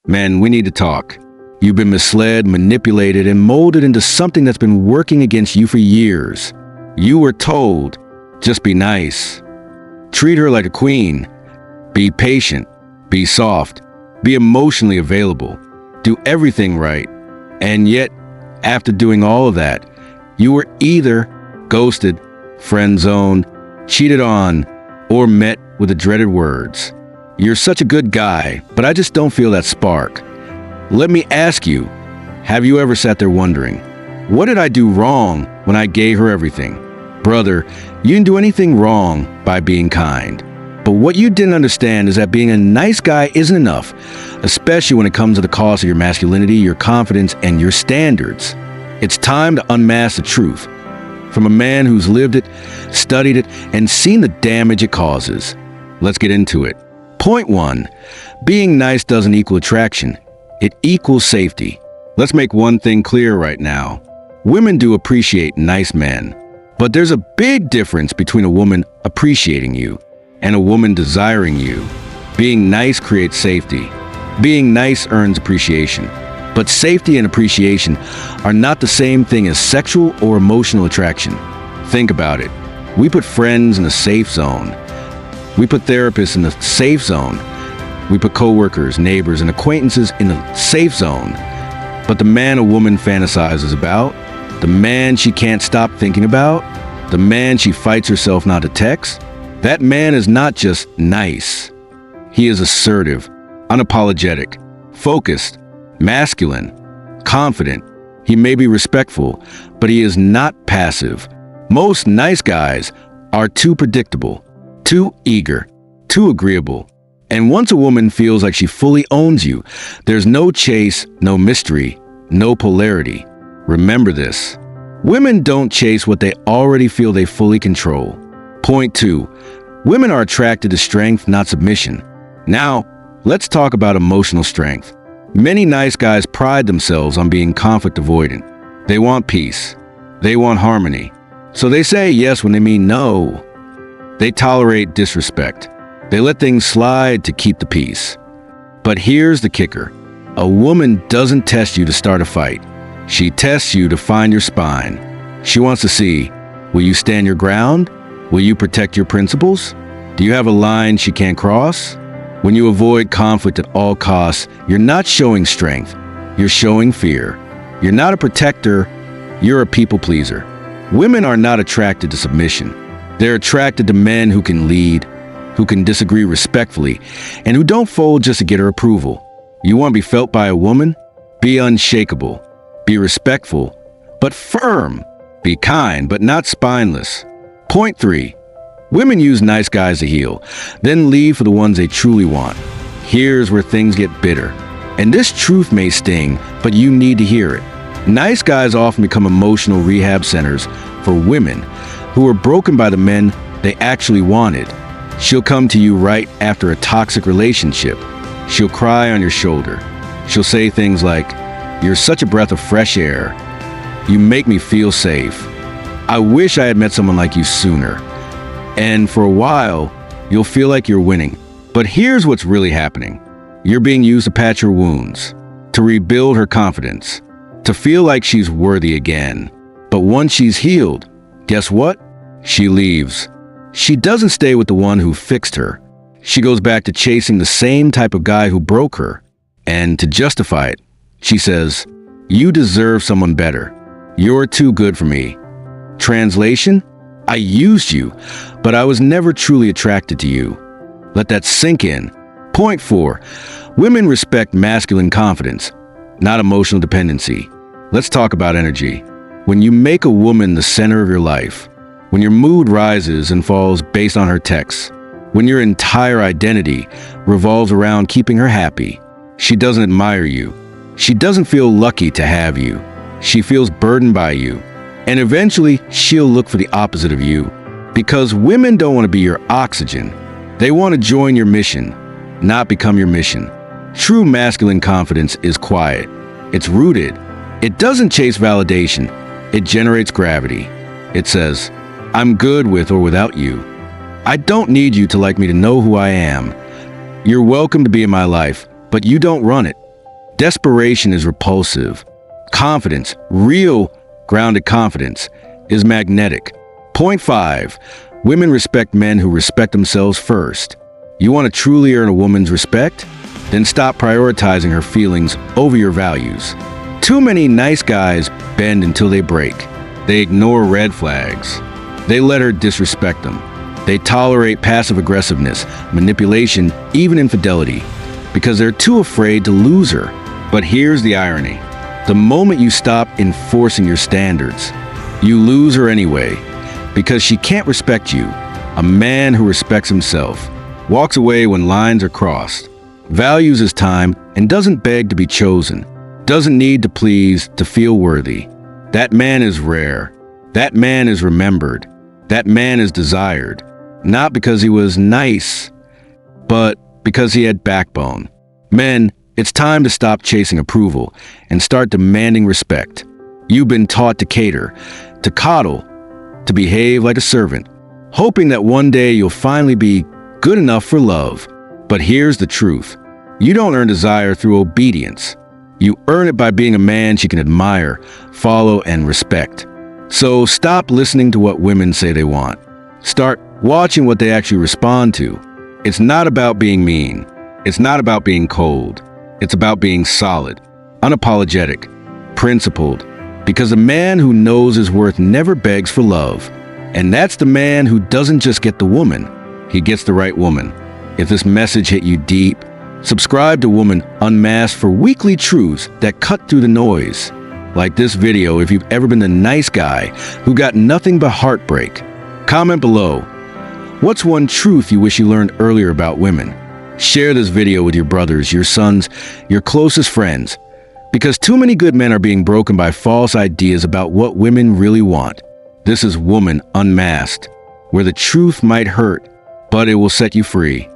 Men, we need to talk. You've been misled, manipulated, and molded into something that's been working against you for years. You were told, just be nice. Treat her like a queen. Be patient. Be soft. Be emotionally available. Do everything right. And yet, after doing all of that, you were either ghosted, friend-zoned, cheated on, or met with the dreaded words. You're such a good guy, but I just don't feel that spark. Let me ask you, have you ever sat there wondering, what did I do wrong when I gave her everything? Brother, you didn't do anything wrong by being kind. But what you didn't understand is that being a nice guy isn't enough, especially when it comes to the cost of your masculinity, your confidence, and your standards. It's time to unmask the truth from a man who's lived it, studied it, and seen the damage it causes. Let's get into it. Point 1. Being nice doesn't equal attraction. It equals safety. Let's make one thing clear right now. Women do appreciate nice men, but there's a big difference between a woman appreciating you and a woman desiring you. Being nice creates safety. Being nice earns appreciation. But safety and appreciation are not the same thing as sexual or emotional attraction. Think about it. We put friends in a safe zone. We put therapists in the safe zone. We put coworkers, neighbors, and acquaintances in the safe zone. But the man a woman fantasizes about, the man she can't stop thinking about, the man she fights herself not to text, that man is not just nice. He is assertive, unapologetic, focused, masculine, confident. He may be respectful, but he is not passive. Most nice guys are too predictable, too eager, too agreeable. And once a woman feels like she fully owns you, there's no chase, no mystery, no polarity. Remember this. Women don't chase what they already feel they fully control. Point 2. Women are attracted to strength, not submission. Now, let's talk about emotional strength. Many nice guys pride themselves on being conflict avoidant. They want peace. They want harmony. So they say yes when they mean no. They tolerate disrespect. They let things slide to keep the peace. But here's the kicker. A woman doesn't test you to start a fight. She tests you to find your spine. She wants to see, will you stand your ground? Will you protect your principles? Do you have a line she can't cross? When you avoid conflict at all costs, you're not showing strength. You're showing fear. You're not a protector. You're a people pleaser. Women are not attracted to submission. They're attracted to men who can lead, who can disagree respectfully, and who don't fold just to get her approval. You want to be felt by a woman? Be unshakable. Be respectful, but firm. Be kind, but not spineless. Point 3. Women use nice guys to heal, then leave for the ones they truly want. Here's where things get bitter. And this truth may sting, but you need to hear it. Nice guys often become emotional rehab centers for women who are broken by the men they actually wanted. She'll come to you right after a toxic relationship. She'll cry on your shoulder. She'll say things like, "You're such a breath of fresh air. You make me feel safe. I wish I had met someone like you sooner." And for a while, you'll feel like you're winning. But here's what's really happening. You're being used to patch her wounds, to rebuild her confidence, to feel like she's worthy again. But once she's healed, guess what? She leaves. She doesn't stay with the one who fixed her. She goes back to chasing the same type of guy who broke her. And to justify it, she says, "You deserve someone better. You're too good for me." Translation? I used you, but I was never truly attracted to you. Let that sink in. Point 4. Women respect masculine confidence, not emotional dependency. Let's talk about energy. When you make a woman the center of your life, when your mood rises and falls based on her texts, when your entire identity revolves around keeping her happy, she doesn't admire you. She doesn't feel lucky to have you. She feels burdened by you. And eventually, she'll look for the opposite of you. Because women don't want to be your oxygen. They want to join your mission, not become your mission. True masculine confidence is quiet. It's rooted. It doesn't chase validation. It generates gravity. It says, "I'm good with or without you. I don't need you to like me to know who I am. You're welcome to be in my life, but you don't run it. Desperation is repulsive. Confidence, real grounded confidence, is magnetic. Point 5. Women respect men who respect themselves first. You want to truly earn a woman's respect? Then stop prioritizing her feelings over your values. Too many nice guys bend until they break. They ignore red flags. They let her disrespect them. They tolerate passive aggressiveness, manipulation, even infidelity, because they're too afraid to lose her. But here's the irony. The moment you stop enforcing your standards, you lose her anyway, because she can't respect you. A man who respects himself walks away when lines are crossed, values his time, and doesn't beg to be chosen, doesn't need to please to feel worthy. That man is rare. That man is remembered. That man is desired, not because he was nice, but because he had backbone. Men, it's time to stop chasing approval and start demanding respect. You've been taught to cater, to coddle, to behave like a servant, hoping that one day you'll finally be good enough for love. But here's the truth. You don't earn desire through obedience. You earn it by being a man she can admire, follow, and respect. So stop listening to what women say they want. Start watching what they actually respond to. It's not about being mean. It's not about being cold. It's about being solid, unapologetic, principled. Because a man who knows his worth never begs for love. And that's the man who doesn't just get the woman, he gets the right woman. If this message hit you deep, subscribe to Woman Unmasked for weekly truths that cut through the noise. Like this video if you've ever been the nice guy who got nothing but heartbreak. Comment below. What's one truth you wish you learned earlier about women? Share this video with your brothers, your sons, your closest friends. Because too many good men are being broken by false ideas about what women really want. This is Woman Unmasked, where the truth might hurt, but it will set you free.